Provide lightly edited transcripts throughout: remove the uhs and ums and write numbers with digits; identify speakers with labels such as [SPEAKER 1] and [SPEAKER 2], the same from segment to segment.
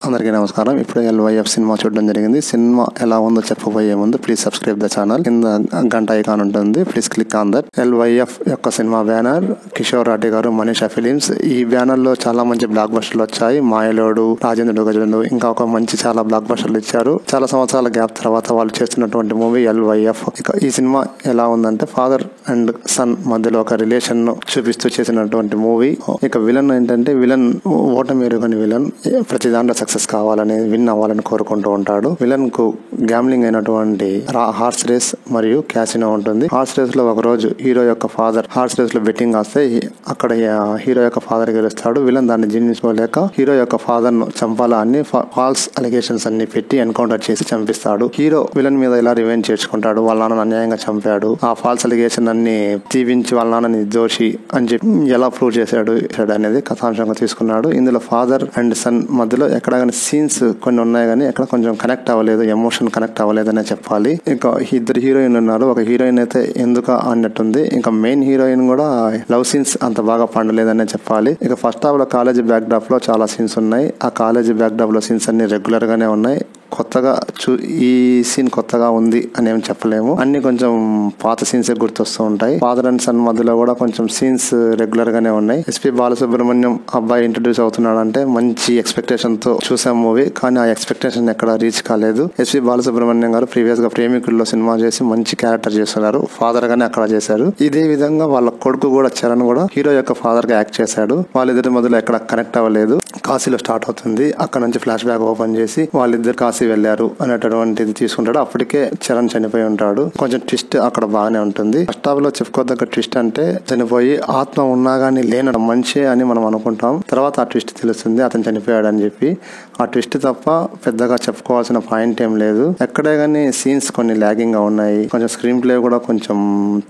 [SPEAKER 1] అందరికీ నమస్కారం. ఇప్పుడు LYF సినిమా చూడడం జరిగింది. సినిమా ఎలా ఉందో చెప్పబోయే ముందు ప్లీజ్ సబ్స్క్రైబ్ ద ఛానల్. కింద గంట ఐకాన్ ఉంటుంది, please click on that. LYF యొక్క సినిమా బ్యానర్ కిషోర్ రాఠీ గారు, మనీషా ఫిలిమ్స్. ఈ బ్యానర్ లో చాలా మంచి బ్లాక్ బస్టర్లు వచ్చాయి. మాయలోడు, రాజేంద్రుడు గజలు, ఇంకా ఒక మంచి చాలా బ్లాక్ బస్టర్లు ఇచ్చారు. చాలా సంవత్సరాల గ్యాప్ తర్వాత వాళ్ళు చేస్తున్నటువంటి మూవీ LYF. ఇక ఈ సినిమా ఎలా ఉందంటే ఫాదర్ అండ్ సన్ మధ్యలో ఒక రిలేషన్ ను చూపిస్తూ చేసినటువంటి మూవీ. ఇక విలన్ ఏంటంటే విలన్ ఓటమి ఎరుగని విలన్, ప్రతి దాంట్లో సక్సెస్ కావాలని, విన్ అవ్వాలని కోరుకుంటూ ఉంటాడు. విలన్ కు గ్యాంబ్లింగ్ అయినటువంటి హార్స్ రేస్ మరియు క్యాసినో ఉంటుంది. హార్స్ రేస్ లో ఒక రోజు హీరో యొక్క ఫాదర్ హార్స్ రేస్ లో బెట్టింగ్ వస్తే అక్కడ హీరో యొక్క ఫాదర్ గెలుస్తాడు. విలన్ దాన్ని జీర్ణించుకోలేక హీరో యొక్క ఫాదర్ ను చంపాలా అని ఫాల్స్ అలిగేషన్స్ అన్ని పెట్టి ఎన్కౌంటర్ చేసి చంపిస్తాడు. హీరో విలన్ మీద ఇలా రివెంజ్ చేసుకుంటాడు. వాళ్ళ నాన్న అన్యాయంగా చంపాడు, ఆ ఫాల్స్ అలిగేషన్ అన్ని తీవించి వాళ్ళ నాన్నని దోషి అని చెప్పి ఎలా ప్రూవ్ చేశాడు అనేది కథాంశంగా తీసుకున్నాడు. ఇందులో ఫాదర్ అండ్ సన్ మధ్యలో ఎక్కడ సీన్స్ కొన్ని ఉన్నాయి కానీ ఎక్కడ కొంచెం కనెక్ట్ అవ్వలేదు, ఎమోషన్ కనెక్ట్ అవ్వలేదనే చెప్పాలి. ఇంకా ఇద్దరు హీరోయిన్లు ఉన్నారు. ఒక హీరోయిన్ అయితే ఎందుకు అన్నట్టుంది. ఇంకా మెయిన్ హీరోయిన్ కూడా లవ్ సీన్స్ అంత బాగా పండలేదనే చెప్పాలి. ఇక ఫస్ట్ హాఫ్ లో కాలేజీ బ్యాక్ డ్రాప్ లో చాలా సీన్స్ ఉన్నాయి. ఆ కాలేజీ బ్యాక్ డ్రాప్ లో సీన్స్ అన్ని రెగ్యులర్ గానే ఉన్నాయి. కొత్తగా ఈ సీన్ కొత్తగా ఉంది అని ఏం చెప్పలేము. అన్ని కొంచెం పాత సీన్స్ గుర్తొస్తూ ఉంటాయి. ఫాదర్ అండ్ సన్ మధ్యలో కూడా కొంచెం సీన్స్ రెగ్యులర్ గానే ఉన్నాయి. ఎస్పీ బాలసుబ్రహ్మణ్యం అబ్బాయి ఇంట్రడ్యూస్ అవుతున్నాడు అంటే మంచి ఎక్స్పెక్టేషన్ తో చూసాం మూవీ, కానీ ఆ ఎక్స్పెక్టేషన్ ఎక్కడ రీచ్ కాలేదు. ఎస్పీ బాలసుబ్రహ్మణ్యం గారు ప్రీవియస్ గా ప్రేమికుల్లో సినిమా చేసి మంచి క్యారెక్టర్ చేస్తున్నారు. ఫాదర్ గానే అక్కడ చేశారు. ఇదే విధంగా వాళ్ళ కొడుకు కూడా చరణ్ కూడా హీరో యొక్క ఫాదర్ గా యాక్ట్ చేశాడు. వాళ్ళిద్దరి మధ్యలో ఎక్కడ కనెక్ట్ అవ్వలేదు. కాశీలో స్టార్ట్ అవుతుంది, అక్కడ నుంచి ఫ్లాష్ బ్యాక్ ఓపెన్ చేసి వాళ్ళిద్దరు కాశీ వెళ్లారు అనేటటువంటిది తీసుకుంటాడు. అప్పటికే చరణ్ చనిపోయి ఉంటాడు. కొంచెం ట్విస్ట్ అక్కడ బాగానే ఉంటుంది. ఫస్ట్ హాఫ్ లో చెప్పుకోదగ్గ ట్విస్ట్ అంటే చనిపోయి ఆత్మ ఉన్నా గానీ లేనడం మంచి అని మనం అనుకుంటాం. తర్వాత ఆ ట్విస్ట్ తెలుస్తుంది అతను చనిపోయాడు అని చెప్పి. ఆ ట్విస్ట్ తప్ప పెద్దగా చెప్పుకోవాల్సిన పాయింట్ ఏం లేదు. ఎక్కడే గానీ సీన్స్ కొన్ని లాగింగ్ గా ఉన్నాయి. కొంచెం స్క్రీన్ ప్లే కూడా కొంచెం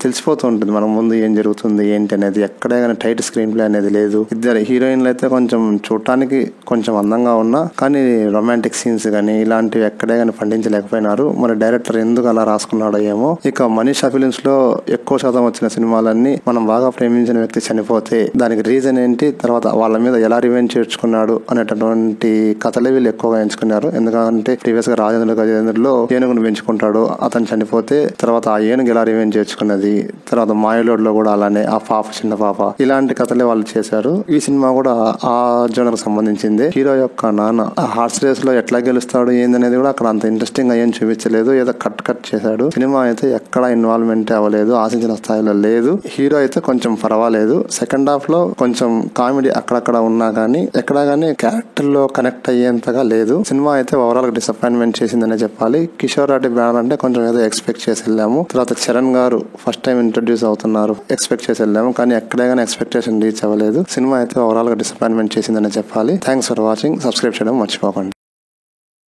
[SPEAKER 1] తెలిసిపోతూ ఉంటుంది మనం ముందు ఏం జరుగుతుంది ఏంటి అనేది. ఎక్కడే గానీ టైట్ స్క్రీన్ ప్లే అనేది లేదు. ఇద్దరు హీరోయిన్లు అయితే కొంచెం చూడటానికి కొంచెం అందంగా ఉన్నా కానీ రొమాంటిక్ సీన్స్ గానీ ఇలాంటివి ఎక్కడే గానీ పండించలేకపోయినారు. మరి డైరెక్టర్ ఎందుకు అలా రాసుకున్నాడో ఏమో. ఇక మనీషా ఫిలిమ్స్ లో ఎక్కువ శాతం వచ్చిన సినిమాలన్నీ మనం బాగా ప్రేమించిన వ్యక్తి చనిపోతే దానికి రీజన్ ఏంటి, తర్వాత వాళ్ళ మీద ఎలా రివెంజ్ చేర్చుకున్నాడు అనేటటువంటి కథలే వీళ్ళు ఎక్కువగా ఎంచుకున్నారు. ఎందుకంటే ప్రీవియస్ గా గజేంద్రులో ఏనుగును పెంచుకుంటాడు, అతను చనిపోతే తర్వాత ఆ ఏనుగు ఎలా రివెంజ్ చేర్చుకున్నది, తర్వాత మాయలోడ్ లో కూడా అలానే ఆ పాప చిన్న పాప, ఇలాంటి కథలే వాళ్ళు చేశారు. ఈ సినిమా కూడా ఆ జోనర్ సంబంధించింది. హీరో యొక్క నాన్న ఆ హార్స్ రేస్ లో ఎట్లా గెలుస్తాడు ఏందనేది కూడా అక్కడ అంత ఇంట్రెస్టింగ్ గా ఏం చూపించలేదు. ఏదో కట్ చేశాడు. సినిమా అయితే ఎక్కడ ఇన్వాల్వ్మెంట్ అవ్వలేదు, ఆశించిన స్థాయిలో లేదు. హీరో అయితే కొంచెం పర్వాలేదు. సెకండ్ హాఫ్ లో కొంచెం కామెడీ అక్కడక్కడ ఉన్నా గానీ ఎక్కడ గానీ క్యారెక్టర్ లో కనెక్ట్ అయ్యేంతగా లేదు. సినిమా అయితే ఓవరాల్ గా డిసప్పాయింట్మెంట్ చేసిందనే చెప్పాలి. కిషోర్ రాఠీ బ్యానర్ అంటే కొంచెం ఏదో ఎక్స్పెక్ట్ చేసి వెళ్ళాము. తర్వాత చరణ్ గారు ఫస్ట్ టైం ఇంట్రడ్యూస్ అవుతున్నారు, ఎక్స్పెక్ట్ చేసి వెళ్ళాము. కానీ ఎక్కడే గానీ ఎక్స్పెక్టేషన్ రీచ్ అవ్వలేదు. సినిమా అయితే ఓవరాల్ గా డిసప్పాయింట్మెంట్ చేసిందనే చెప్పాలి. Thanks for watching. సబ్స్క్రైబ్ చేయడం మర్చిపోకండి.